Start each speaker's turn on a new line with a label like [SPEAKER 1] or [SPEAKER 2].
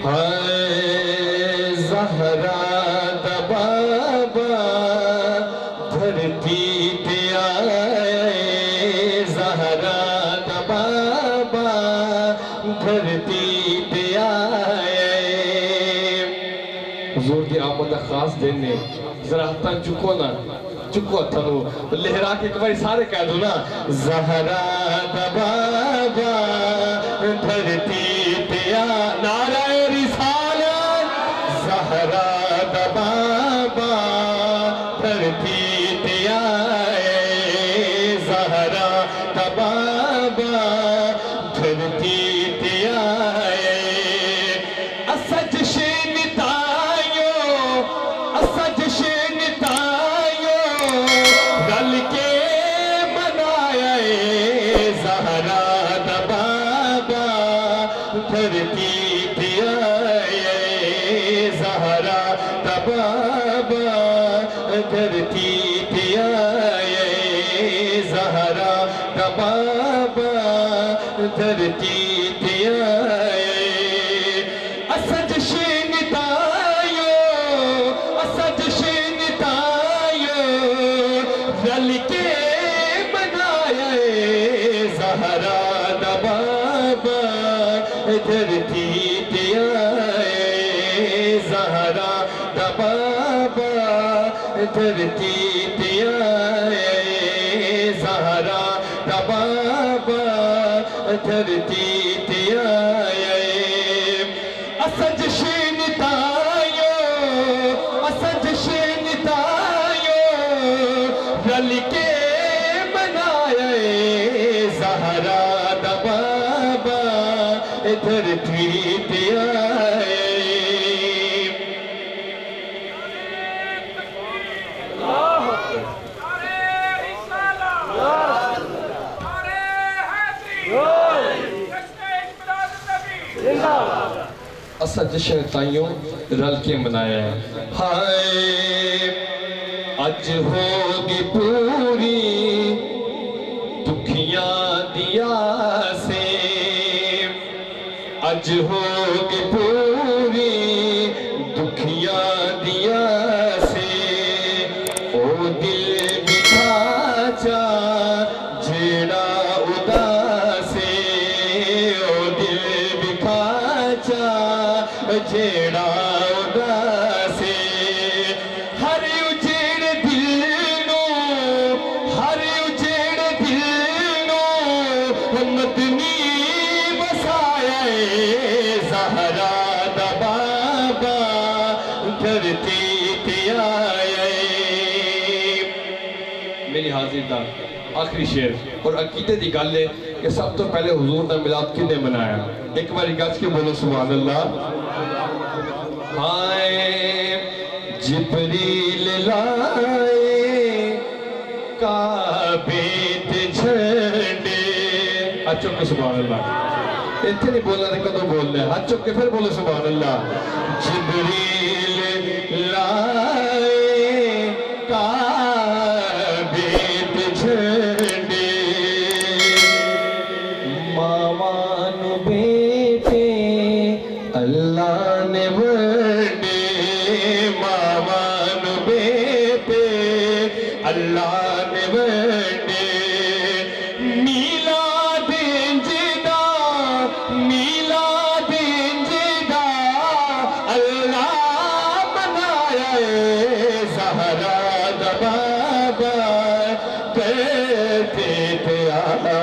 [SPEAKER 1] ہائے زہرا دا بابا دھرتی پہ آئے، زہرا دا بابا دھرتی پہ آئے۔ حضور کی آمد خاص دن نے ذرا ہتھاں چکو نا، چکو ہتھاں نو لہرا کے ایک باری سارے کہہ دو نا، زہرا دا بابا دھرتی پہ آئے، نعرہ رسالت، زہرا دا بابا دھرتی پہ آئے، زہرا دا بابا دھرتی پہ آئے۔ اسا جشن تائیو، اسا جشن تائیو رل کے منائے، زہرا دا بابا دھرتی پہ آئے، زہرا دا بابا دھرتی پہ آئے، زہرا دا بابا دھرتی پہ آئے۔ اسا جشن تائیو، اسا جشن تائیو رل کے منائے، زہرا دا بابا دھرتی پہ آئے، زہرا دا بابا دھرتی پہ آئے، زہرا دا بابا دھرتی پہ آئے۔ اسا جشن تائیو، اسا جشن تائیو رل کے منائے، زہرا دا بابا دھرتی پہ آئے۔ اسا جشن تائیوں رل کے منایا ہے، ہائے اج ہوگی پوری دکھیاں دیا سے، اج ہوگی پوری دکھیاں دیا سے، او دل بٹھا چا جیڑا اداسے، او دل بٹھا چا جیڑا اداسے، ہر اجیڑ دل نو، ہر اجیڑ دل نو مدنی بسایا، زہرا دا بابا دھرتی پہ آئے۔ میری حاضر دا آخری شعر اور عقیدے دی گل ہے کہ سب تو پہلے حضور دا میلاد کنے منایا، ایک باری گج کے بولو سبحان اللہ۔ ہائے جبریل لائے کعبے تے جھنڈے، ہاتھ چک کے سبحان اللہ، اتنے نہیں بولنا دے کدوں بولنا ہے، ہاتھ چک کے پھر بولو سبحان اللہ۔ جبریل لائے کعبے تے جھنڈے، مامان بیٹے اللہ نے ونڈے، مامان بیٹے اللہ نے ونڈے، میلاد انجدہ، میلاد انجدہ اللہ منایا، زہرا دا بابا دھرتی پہ آئے۔